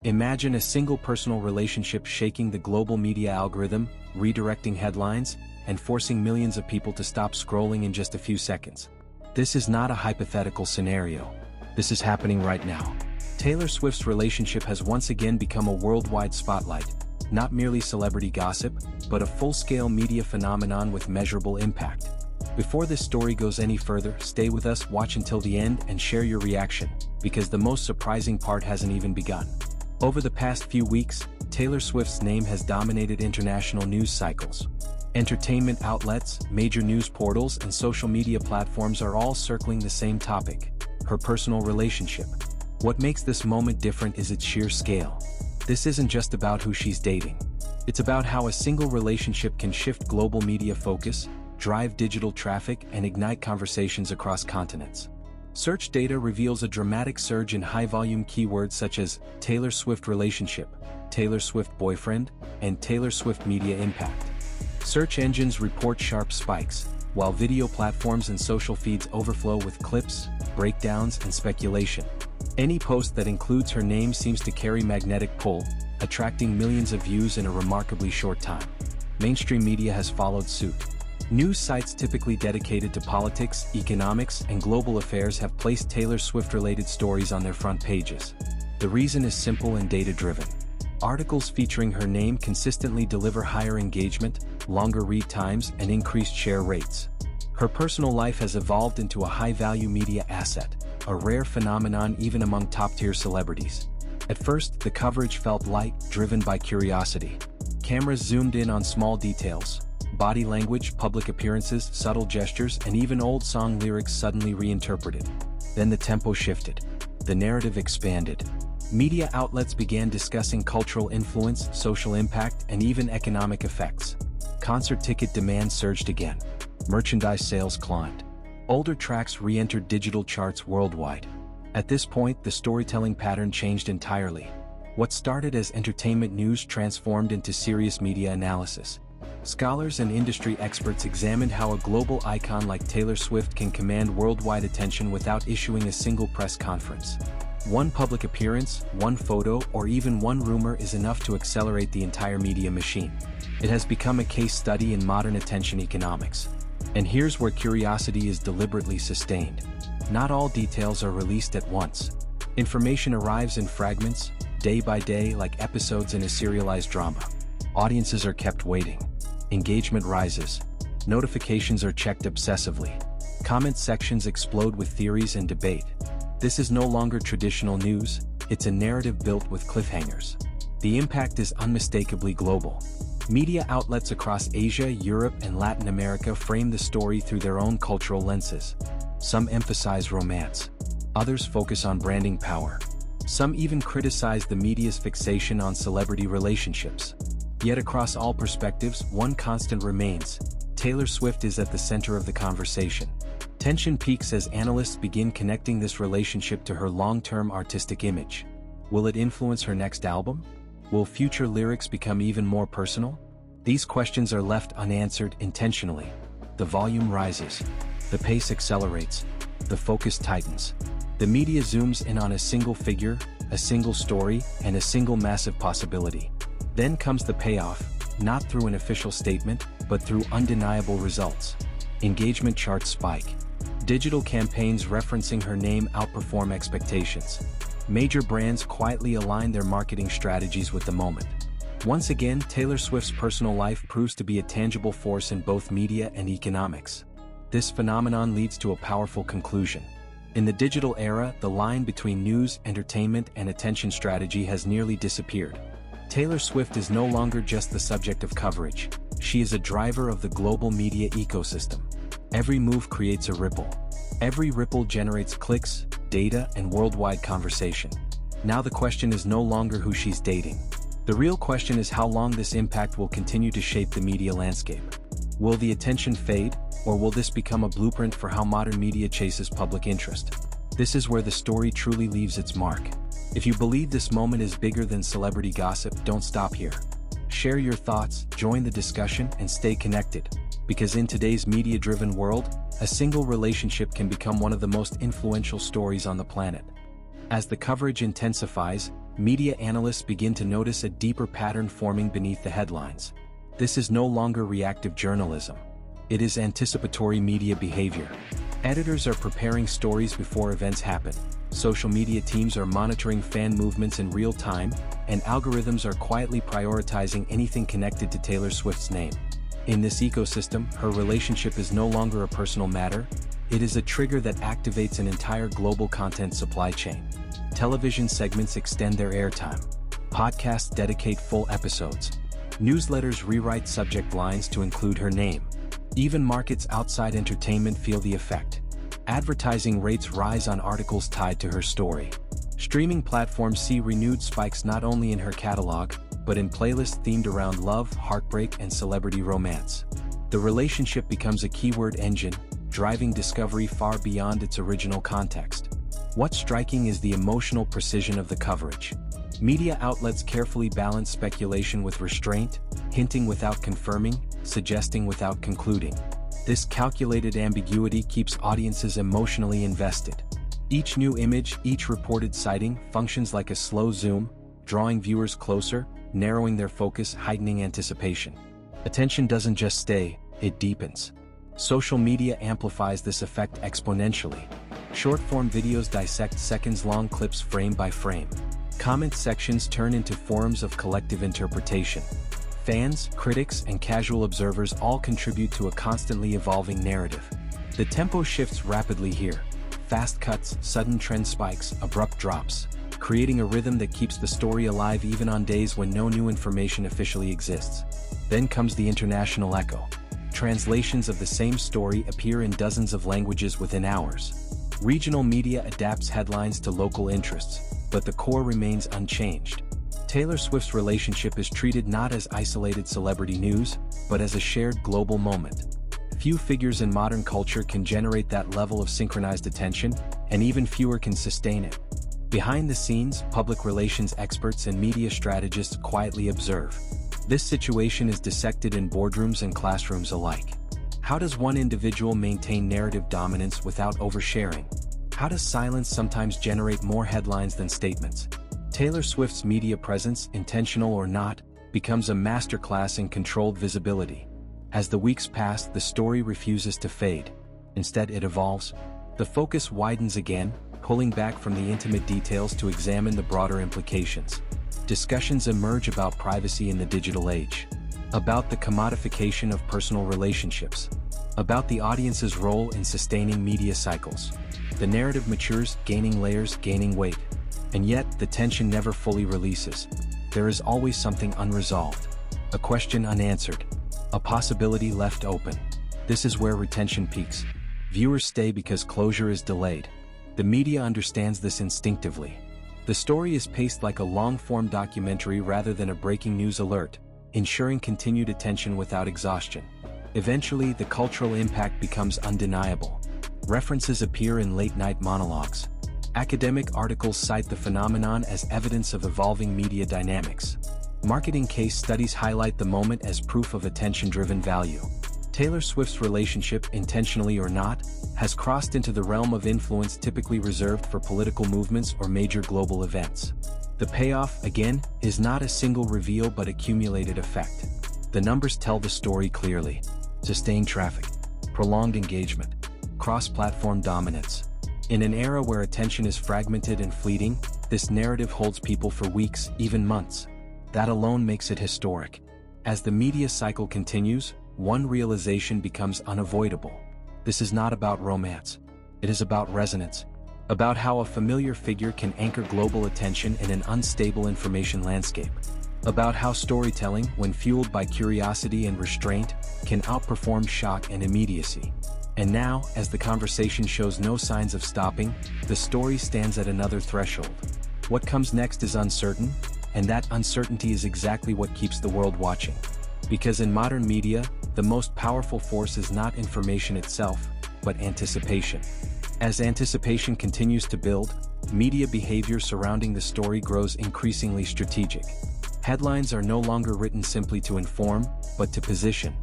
Imagine a single personal relationship shaking the global media algorithm, redirecting headlines, and forcing millions of people to stop scrolling in just a few seconds. This is not a hypothetical scenario. This is happening right now. Taylor Swift's relationship has once again become a worldwide spotlight, not merely celebrity gossip, but a full-scale media phenomenon with measurable impact. Before this story goes any further, stay with us, watch until the end, and share your reaction, because the most surprising part hasn't even begun. Over the past few weeks, Taylor Swift's name has dominated international news cycles. Entertainment outlets, major news portals, and social media platforms are all circling the same topic: her personal relationship. What makes this moment different is its sheer scale. This isn't just about who she's dating. It's about how a single relationship can shift global media focus, drive digital traffic, and ignite conversations across continents. Search data reveals a dramatic surge in high-volume keywords such as Taylor Swift relationship, Taylor Swift boyfriend, and Taylor Swift media impact. Search engines report sharp spikes, while video platforms and social feeds overflow with clips, breakdowns, and speculation. Any post that includes her name seems to carry magnetic pull, attracting millions of views in a remarkably short time. Mainstream media has followed suit. News sites typically dedicated to politics, economics, and global affairs have placed Taylor Swift-related stories on their front pages. The reason is simple and data-driven. Articles featuring her name consistently deliver higher engagement, longer read times, and increased share rates. Her personal life has evolved into a high-value media asset, a rare phenomenon even among top-tier celebrities. At first, the coverage felt light, driven by curiosity. Cameras zoomed in on small details: body language, public appearances, subtle gestures, and even old song lyrics suddenly reinterpreted. Then the tempo shifted. The narrative expanded. Media outlets began discussing cultural influence, social impact, and even economic effects. Concert ticket demand surged again. Merchandise sales climbed. Older tracks re-entered digital charts worldwide. At this point, the storytelling pattern changed entirely. What started as entertainment news transformed into serious media analysis. Scholars and industry experts examined how a global icon like Taylor Swift can command worldwide attention without issuing a single press conference. One public appearance, one photo, or even one rumor is enough to accelerate the entire media machine. It has become a case study in modern attention economics. And here's where curiosity is deliberately sustained. Not all details are released at once. Information arrives in fragments, day by day, like episodes in a serialized drama. Audiences are kept waiting. Engagement rises. Notifications are checked obsessively. Comment sections explode with theories and debate. This is no longer traditional news, it's a narrative built with cliffhangers. The impact is unmistakably global. Media outlets across Asia, Europe, and Latin America frame the story through their own cultural lenses. Some emphasize romance. Others focus on branding power. Some even criticize the media's fixation on celebrity relationships. Yet across all perspectives, one constant remains: Taylor Swift is at the center of the conversation. Tension peaks as analysts begin connecting this relationship to her long-term artistic image. Will it influence her next album? Will future lyrics become even more personal? These questions are left unanswered intentionally. The volume rises. The pace accelerates. The focus tightens. The media zooms in on a single figure, a single story, and a single massive possibility. Then comes the payoff, not through an official statement, but through undeniable results. Engagement charts spike. Digital campaigns referencing her name outperform expectations. Major brands quietly align their marketing strategies with the moment. Once again, Taylor Swift's personal life proves to be a tangible force in both media and economics. This phenomenon leads to a powerful conclusion. In the digital era, the line between news, entertainment, and attention strategy has nearly disappeared. Taylor Swift is no longer just the subject of coverage. She is a driver of the global media ecosystem. Every move creates a ripple. Every ripple generates clicks, data, and worldwide conversation. Now the question is no longer who she's dating. The real question is how long this impact will continue to shape the media landscape. Will the attention fade, or will this become a blueprint for how modern media chases public interest? This is where the story truly leaves its mark. If you believe this moment is bigger than celebrity gossip, don't stop here. Share your thoughts, join the discussion, and stay connected. Because in today's media-driven world, a single relationship can become one of the most influential stories on the planet. As the coverage intensifies, media analysts begin to notice a deeper pattern forming beneath the headlines. This is no longer reactive journalism. It is anticipatory media behavior. Editors are preparing stories before events happen. Social media teams are monitoring fan movements in real time, and algorithms are quietly prioritizing anything connected to Taylor Swift's name. In this ecosystem, her relationship is no longer a personal matter. It is a trigger that activates an entire global content supply chain. Television segments extend their airtime. Podcasts dedicate full episodes. Newsletters rewrite subject lines to include her name. Even markets outside entertainment feel the effect. Advertising rates rise on articles tied to her story. Streaming platforms see renewed spikes not only in her catalog, but in playlists themed around love, heartbreak, and celebrity romance. The relationship becomes a keyword engine, driving discovery far beyond its original context. What's striking is the emotional precision of the coverage. Media outlets carefully balance speculation with restraint, hinting without confirming, suggesting without concluding. This calculated ambiguity keeps audiences emotionally invested. Each new image, each reported sighting, functions like a slow zoom, drawing viewers closer, narrowing their focus, heightening anticipation. Attention doesn't just stay, it deepens. Social media amplifies this effect exponentially. Short-form videos dissect seconds-long clips frame by frame. Comment sections turn into forums of collective interpretation. Fans, critics, and casual observers all contribute to a constantly evolving narrative. The tempo shifts rapidly here. Fast cuts, sudden trend spikes, abrupt drops, creating a rhythm that keeps the story alive even on days when no new information officially exists. Then comes the international echo. Translations of the same story appear in dozens of languages within hours. Regional media adapts headlines to local interests, but the core remains unchanged. Taylor Swift's relationship is treated not as isolated celebrity news, but as a shared global moment. Few figures in modern culture can generate that level of synchronized attention, and even fewer can sustain it. Behind the scenes, public relations experts and media strategists quietly observe. This situation is dissected in boardrooms and classrooms alike. How does one individual maintain narrative dominance without oversharing? How does silence sometimes generate more headlines than statements? Taylor Swift's media presence, intentional or not, becomes a masterclass in controlled visibility. As the weeks pass, the story refuses to fade. Instead, it evolves. The focus widens again, pulling back from the intimate details to examine the broader implications. Discussions emerge about privacy in the digital age, about the commodification of personal relationships, about the audience's role in sustaining media cycles. The narrative matures, gaining layers, gaining weight. And yet, the tension never fully releases. There is always something unresolved, a question unanswered, a possibility left open. This is where retention peaks. Viewers stay because closure is delayed. The media understands this instinctively. The story is paced like a long-form documentary rather than a breaking news alert, ensuring continued attention without exhaustion. Eventually, the cultural impact becomes undeniable. References appear in late-night monologues. Academic articles cite the phenomenon as evidence of evolving media dynamics. Marketing case studies highlight the moment as proof of attention-driven value. Taylor Swift's relationship, intentionally or not, has crossed into the realm of influence typically reserved for political movements or major global events. The payoff, again, is not a single reveal but accumulated effect. The numbers tell the story clearly. Sustained traffic, prolonged engagement, cross-platform dominance. In an era where attention is fragmented and fleeting, this narrative holds people for weeks, even months. That alone makes it historic. As the media cycle continues, one realization becomes unavoidable. This is not about romance. It is about resonance. About how a familiar figure can anchor global attention in an unstable information landscape. About how storytelling, when fueled by curiosity and restraint, can outperform shock and immediacy. And now, as the conversation shows no signs of stopping, the story stands at another threshold. What comes next is uncertain, and that uncertainty is exactly what keeps the world watching. Because in modern media, the most powerful force is not information itself, but anticipation. As anticipation continues to build, media behavior surrounding the story grows increasingly strategic. Headlines are no longer written simply to inform, but to position.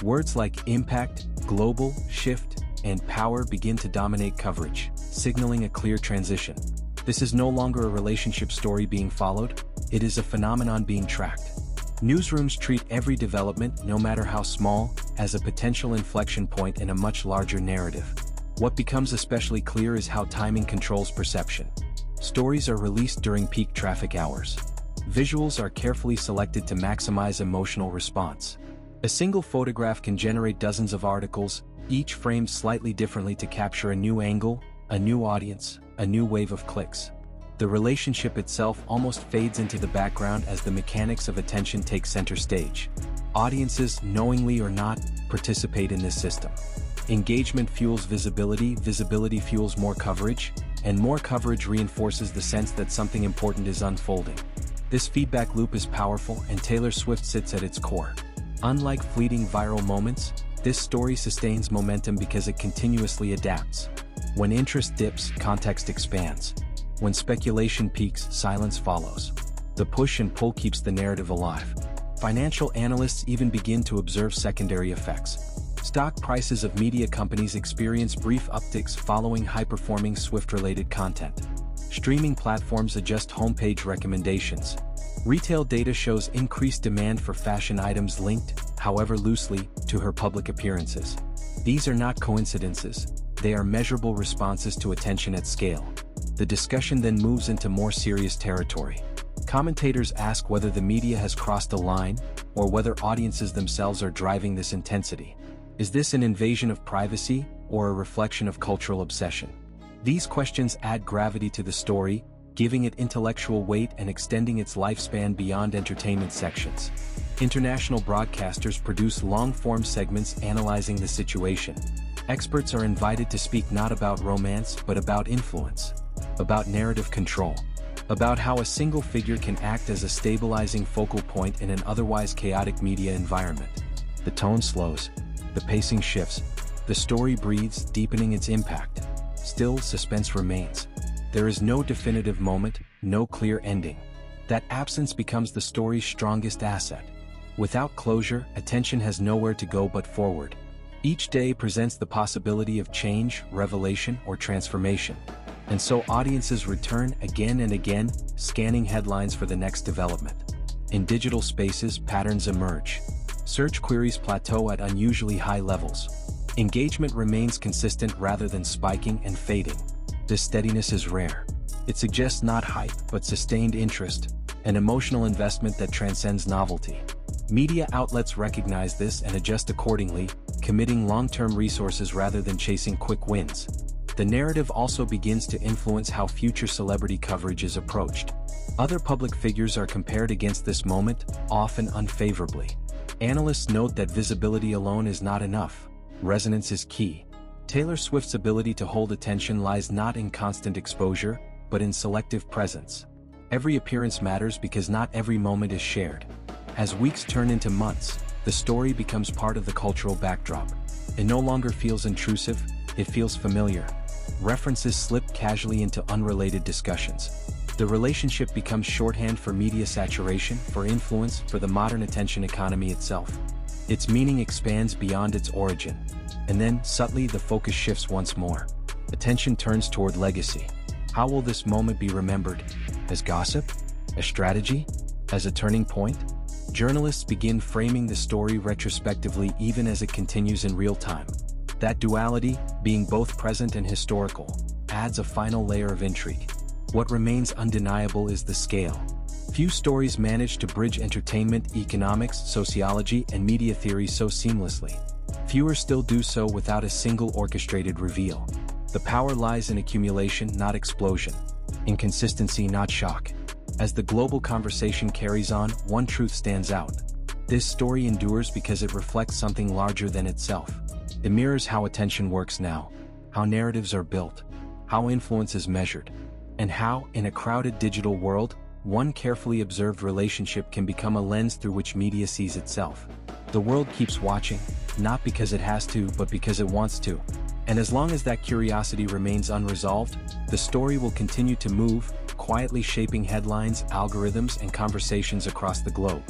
Words like impact, global, shift, and power begin to dominate coverage, signaling a clear transition. This is no longer a relationship story being followed, it is a phenomenon being tracked. Newsrooms treat every development, no matter how small, as a potential inflection point in a much larger narrative. What becomes especially clear is how timing controls perception. Stories are released during peak traffic hours. Visuals are carefully selected to maximize emotional response. A single photograph can generate dozens of articles, each framed slightly differently to capture a new angle, a new audience, a new wave of clicks. The relationship itself almost fades into the background as the mechanics of attention take center stage. Audiences, knowingly or not, participate in this system. Engagement fuels visibility, visibility fuels more coverage, and more coverage reinforces the sense that something important is unfolding. This feedback loop is powerful, and Taylor Swift sits at its core. Unlike fleeting viral moments, this story sustains momentum because it continuously adapts. When interest dips, context expands. When speculation peaks, silence follows. The push and pull keeps the narrative alive. Financial analysts even begin to observe secondary effects. Stock prices of media companies experience brief upticks following high-performing Swift-related content. Streaming platforms adjust homepage recommendations. Retail data shows increased demand for fashion items linked, however loosely, to her public appearances. These are not coincidences, they are measurable responses to attention at scale. The discussion then moves into more serious territory. Commentators ask whether the media has crossed a line, or whether audiences themselves are driving this intensity. Is this an invasion of privacy, or a reflection of cultural obsession? These questions add gravity to the story, giving it intellectual weight and extending its lifespan beyond entertainment sections. International broadcasters produce long-form segments analyzing the situation. Experts are invited to speak not about romance but about influence, about narrative control, about how a single figure can act as a stabilizing focal point in an otherwise chaotic media environment. The tone slows, the pacing shifts, the story breathes, deepening its impact. Still, suspense remains. There is no definitive moment, no clear ending. That absence becomes the story's strongest asset. Without closure, attention has nowhere to go but forward. Each day presents the possibility of change, revelation, or transformation. And so audiences return again and again, scanning headlines for the next development. In digital spaces, patterns emerge. Search queries plateau at unusually high levels. Engagement remains consistent rather than spiking and fading. This steadiness is rare. It suggests not hype, but sustained interest, an emotional investment that transcends novelty. Media outlets recognize this and adjust accordingly, committing long-term resources rather than chasing quick wins. The narrative also begins to influence how future celebrity coverage is approached. Other public figures are compared against this moment, often unfavorably. Analysts note that visibility alone is not enough. Resonance is key. Taylor Swift's ability to hold attention lies not in constant exposure, but in selective presence. Every appearance matters because not every moment is shared. As weeks turn into months, the story becomes part of the cultural backdrop. It no longer feels intrusive, it feels familiar. References slip casually into unrelated discussions. The relationship becomes shorthand for media saturation, for influence, for the modern attention economy itself. Its meaning expands beyond its origin. And then, subtly, the focus shifts once more. Attention turns toward legacy. How will this moment be remembered? As gossip? As strategy? As a turning point? Journalists begin framing the story retrospectively even as it continues in real time. That duality, being both present and historical, adds a final layer of intrigue. What remains undeniable is the scale. Few stories manage to bridge entertainment, economics, sociology, and media theory so seamlessly. Fewer still do so without a single orchestrated reveal. The power lies in accumulation, not explosion. In consistency, not shock. As the global conversation carries on, one truth stands out. This story endures because it reflects something larger than itself. It mirrors how attention works now, how narratives are built, how influence is measured, and how, in a crowded digital world, one carefully observed relationship can become a lens through which media sees itself. The world keeps watching, not because it has to, but because it wants to. And as long as that curiosity remains unresolved, the story will continue to move, quietly shaping headlines, algorithms, and conversations across the globe.